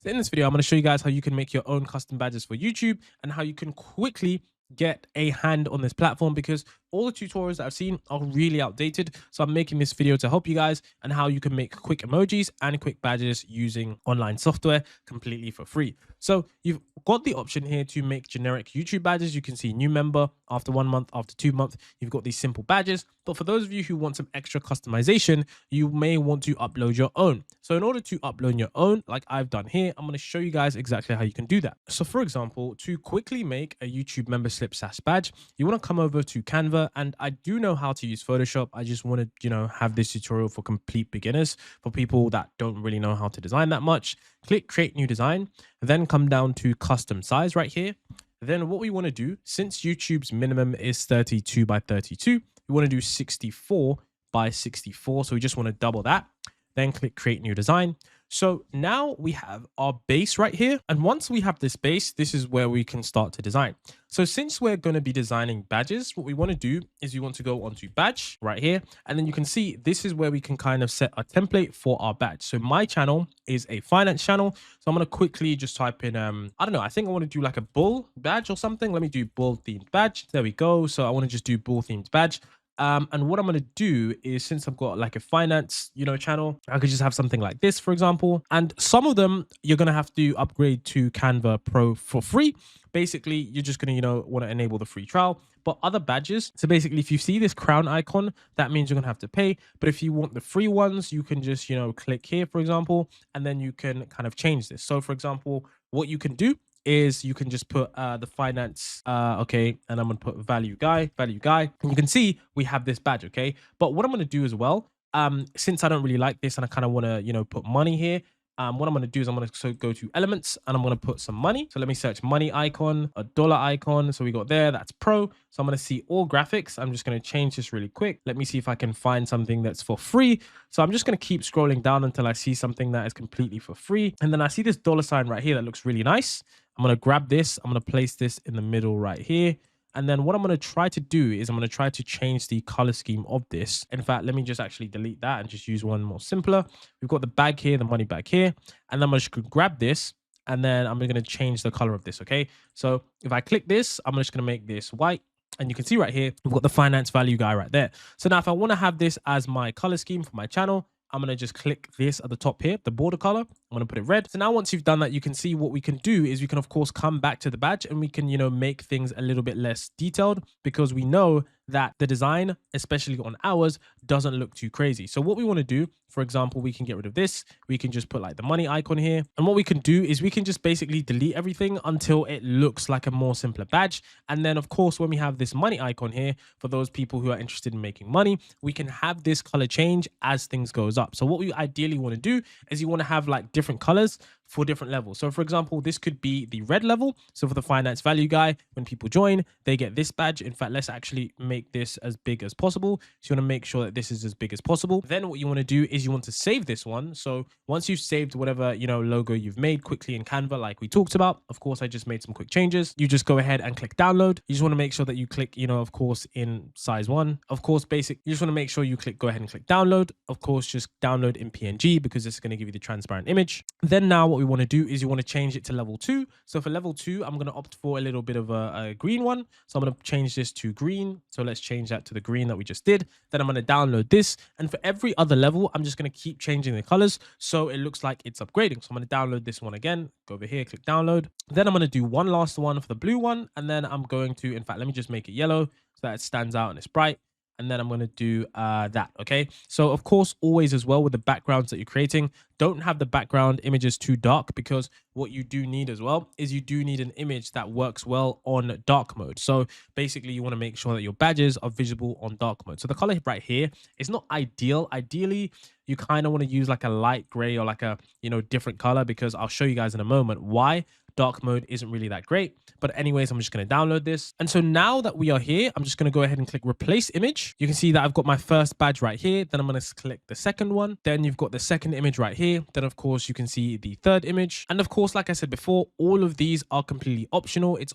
So in this video, I'm going to show you guys how you can make your own custom badges for YouTube and how you can quickly get a hand on this platform, because all the tutorials that I've seen are really outdated. So I'm making this video to help you guys and how you can make quick emojis and quick badges using online software completely for free. So you've got the option here to make generic YouTube badges. You can see new member after 1 month, after 2 months, you've got these simple badges. But for those of you who want some extra customization, you may want to upload your own. So in order to upload your own, like I've done here, I'm going to show you guys exactly how you can do that. So for example, to quickly make a YouTube membership SaaS badge, you want to come over to Canva, and I do know how to use Photoshop. I just want to, have this tutorial for complete beginners, for people that don't really know how to design that much. Click create new design, then come down to custom size right here. Then what we want to do, since YouTube's minimum is 32 by 32, we want to do 64 by 64. So we just want to double that. Then click create new design. So now we have our base right here. And once we have this base, this is where we can start to design. So since we're going to be designing badges, what we want to do is you want to go onto badge right here. And then you can see this is where we can kind of set a template for our badge. So my channel is a finance channel. So I'm going to quickly just type in, I don't know, I think I want to do like a bull badge or something. Let me do bull themed badge. There we go. So I want to just do bull themed badge. And what I'm going to do is, since I've got like a finance, channel, I could just have something like this, for example. And some of them you're going to have to upgrade to Canva Pro for free. Basically, you're just going to, want to enable the free trial. But other badges, so basically, if you see this crown icon, that means you're going to have to pay. But if you want the free ones, you can just, click here, for example, and then you can kind of change this. So for example, what you can do is you can just put the finance, okay, and I'm gonna put value guy, and you can see we have this badge, okay? But what I'm gonna do as well, since I don't really like this and I kind of want to, put money here, what I'm going to do is I'm going to go to elements and I'm going to put some money. So let me search money icon, a dollar icon. So we got there, that's pro. So I'm going to see all graphics. I'm just going to change this really quick. Let me see if I can find something that's for free. So I'm just going to keep scrolling down until I see something that is completely for free. And then I see this dollar sign right here that looks really nice. I'm going to grab this. I'm going to place this in the middle right here. And then what I'm going to try to do is I'm going to try to change the color scheme of this. In fact, let me just actually delete that and just use one more simpler. We've got the bag here, the money bag here. And then I'm just going to grab this and then I'm going to change the color of this. Okay. So if I click this, I'm just going to make this white. And you can see right here, we've got the finance value guy right there. So now if I want to have this as my color scheme for my channel, I'm going to just click this at the top here, the border color. I'm going to put it red. So now once you've done that, you can see what we can do is we can, of course, come back to the badge and we can, make things a little bit less detailed, because we know that the design, especially on ours, doesn't look too crazy. So what we want to do, for example, we can get rid of this. We can just put like the money icon here. And what we can do is we can just basically delete everything until it looks like a more simpler badge. And then, of course, when we have this money icon here, for those people who are interested in making money, we can have this color change as things goes up. So what we ideally want to do is you want to have like different colors for different levels. So for example, this could be the red level. So for the finance value guy, when people join, they get this badge. In fact, let's actually make this as big as possible. So you want to make sure that this is as big as possible. Then what you want to do is you want to save this one. So once you've saved whatever, logo you've made quickly in Canva, like we talked about, of course, I just made some quick changes. You just go ahead and click download. You just want to make sure that you click, of course, in size 1, of course, basic. You just want to make sure you go ahead and click download. Of course, just download in PNG, because this is going to give you the transparent image. Then now what we want to do is you want to change it to level 2. So for level 2, I'm going to opt for a little bit of a green one. So I'm going to change this to green. So let's change that to the green that we just did. Then I'm going to download this. And for every other level, I'm just going to keep changing the colors so it looks like it's upgrading. So I'm going to download this one again. Go over here, click download. Then I'm going to do one last one for the blue one. And then I'm going to, in fact, let me just make it yellow so that it stands out and it's bright. And then I'm going to do that. Okay. So of course, always as well with the backgrounds that you're creating, don't have the background images too dark, because what you do need as well is you do need an image that works well on dark mode. So basically you want to make sure that your badges are visible on dark mode. So the color right here is not ideal. Ideally, you kind of want to use like a light gray or like a, different color, because I'll show you guys in a moment why dark mode isn't really that great. But anyways, I'm just going to download this. And so now that we are here, I'm just going to go ahead and click replace image. You can see that I've got my first badge right here. Then I'm going to click the second one. Then you've got the second image right here. Then of course you can see the third image. And of course, like I said before, all of these are completely optional. It's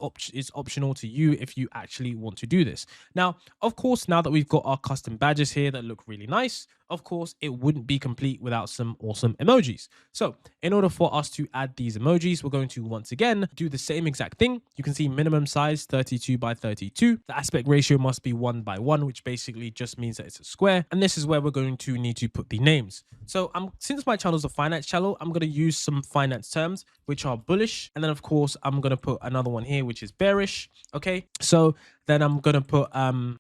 optional to you if you actually want to do this. Now, of course, now that we've got our custom badges here that look really nice, of course, it wouldn't be complete without some awesome emojis. So in order for us to add these emojis, we're going to once again do the same exact thing. You can see minimum size 32 by 32. The aspect ratio must be 1 by 1, which basically just means that it's a square. And this is where we're going to need to put the names. So since my channel is a finance channel, I'm going to use some finance terms which are bullish. And then of course, I'm going to put another one here, which is bearish. Okay. So then I'm going to put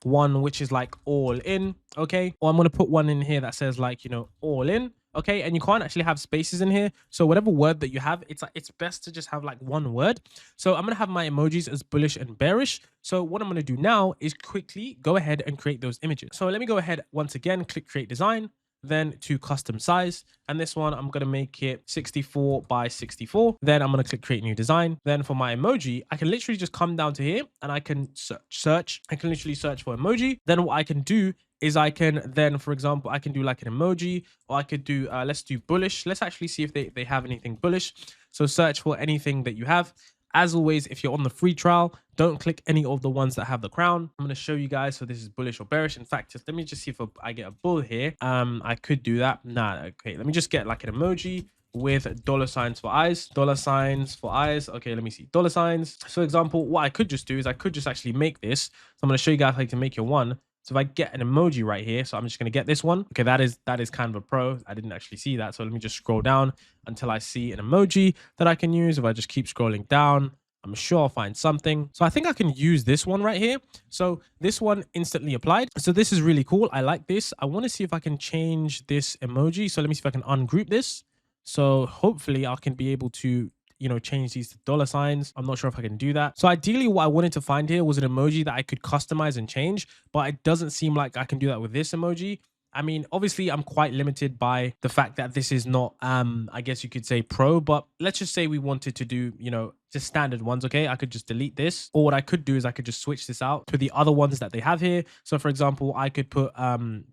one which is like all in. Okay. Or I'm going to put one in here that says like, all in. Okay, and you can't actually have spaces in here, so whatever word that you have, it's best to just have like one word. So I'm gonna have my emojis as bullish and bearish. So what I'm gonna do now is quickly go ahead and create those images. So let me go ahead once again, click create design, then to custom size, and this one I'm gonna make it 64 by 64. Then I'm gonna click create new design. Then for my emoji, I can literally just come down to here and I can search. I can literally search for emoji. Then what I can do is I can then, for example, I can do like an emoji, or I could do, let's do bullish. Let's actually see if they have anything bullish. So search for anything that you have. As always, if you're on the free trial, don't click any of the ones that have the crown. I'm going to show you guys. So this is bullish or bearish. In fact, let me just see if I get a bull here. I could do that. Nah, okay. Let me just get like an emoji with dollar signs for eyes. Dollar signs for eyes. Okay, let me see. Dollar signs. So for example, what I could just do is I could just actually make this. So I'm going to show you guys how you can make your one. So if I get an emoji right here, so I'm just going to get this one. Okay, that is kind of a pro. I didn't actually see that. So let me just scroll down until I see an emoji that I can use. If I just keep scrolling down, I'm sure I'll find something. So I think I can use this one right here. So this one instantly applied. So this is really cool. I like this. I want to see if I can change this emoji. So let me see if I can ungroup this. So hopefully I can be able to change these to dollar signs. I'm not sure if I can do that. So ideally what I wanted to find here was an emoji that I could customize and change, but it doesn't seem like I can do that with this emoji. I mean, obviously I'm quite limited by the fact that this is not, I guess you could say pro, but let's just say we wanted to do, just standard ones. Okay. I could just delete this, or what I could do is I could just switch this out to the other ones that they have here. So for example, I could put,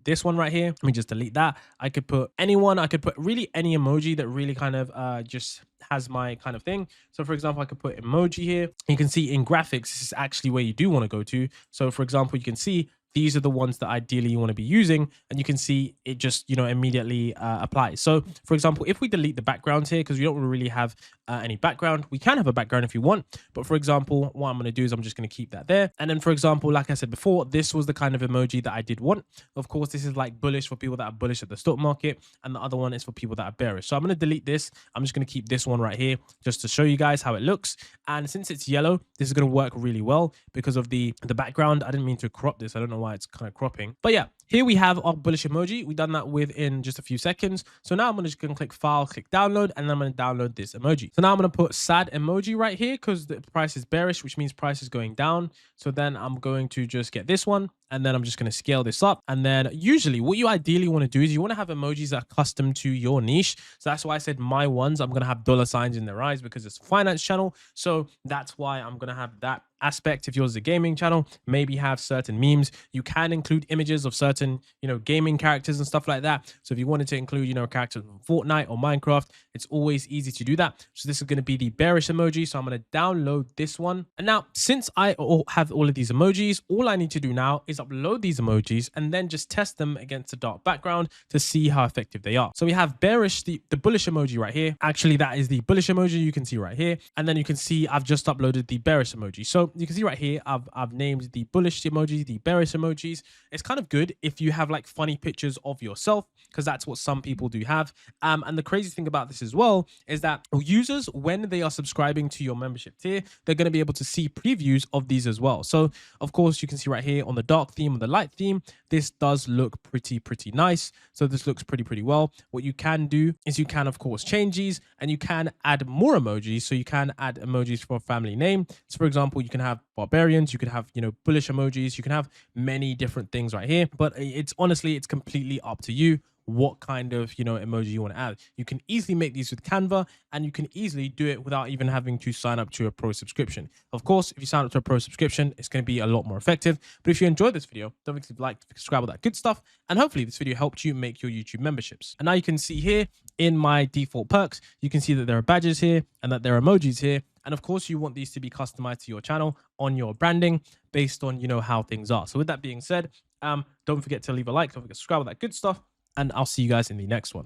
this one right here. Let me just delete that. I could put anyone, I could put really any emoji that really kind of, just has my kind of thing. So for example, I could put emoji here. You can see in graphics, this is actually where you do want to go to. So for example, you can see these are the ones that ideally you want to be using, and you can see it just immediately applies. So for example, if we delete the backgrounds here, because we don't really have any background, we can have a background if you want, but for example, what I'm going to do is I'm just going to keep that there. And then for example, like I said before, this was the kind of emoji that I did want. Of course, this is like bullish for people that are bullish at the stock market, and the other one is for people that are bearish. So I'm going to delete this. I'm just going to keep this one right here just to show you guys how it looks. And since it's yellow, this is going to work really well because of the background. I didn't mean to crop this. I don't know why it's kind of cropping, but yeah, here we have our bullish emoji. We've done that within just a few seconds. So now I'm going to click file, click download, and then I'm going to download this emoji. So now I'm going to put sad emoji right here because the price is bearish, which means price is going down. So then I'm going to just get this one, and then I'm just going to scale this up. And then usually what you ideally want to do is you want to have emojis that are custom to your niche. So that's why I said my ones, I'm going to have dollar signs in their eyes because it's a finance channel. So that's why I'm going to have that aspect. If yours is a gaming channel, maybe have certain memes. You can include images of certain, gaming characters and stuff like that. So if you wanted to include, characters from Fortnite or Minecraft, it's always easy to do that. So this is going to be the bearish emoji. So I'm going to download this one. And now, since I have all of these emojis, all I need to do now is upload these emojis and then just test them against a dark background to see how effective they are. So we have bearish, the bullish emoji right here. Actually, that is the bullish emoji you can see right here. And then you can see I've just uploaded the bearish emoji. So you can see right here, I've named the bullish emojis, the bearish emojis. It's kind of good if you have like funny pictures of yourself, because that's what some people do have. And the crazy thing about this as well is that users, when they are subscribing to your membership tier, they're going to be able to see previews of these as well. So of course, you can see right here on the dark theme, on the light theme, this does look pretty nice. So this looks pretty well. What you can do is you can, of course, change these, and you can add more emojis. So you can add emojis for a family name. So for example, you can have barbarians, you could have, bullish emojis, you can have many different things right here, but it's honestly, it's completely up to you what kind of emoji you want to add. You can easily make these with Canva, and you can easily do it without even having to sign up to a pro subscription. Of course, if you sign up to a pro subscription, it's going to be a lot more effective. But if you enjoyed this video, don't forget to like, subscribe, all that good stuff, and hopefully this video helped you make your YouTube memberships. And now you can see here in my default perks, you can see that there are badges here and that there are emojis here. And of course, you want these to be customized to your channel on your branding based on how things are. So with that being said, don't forget to leave a like, don't forget to subscribe, all that good stuff. and I'll see you guys in the next one.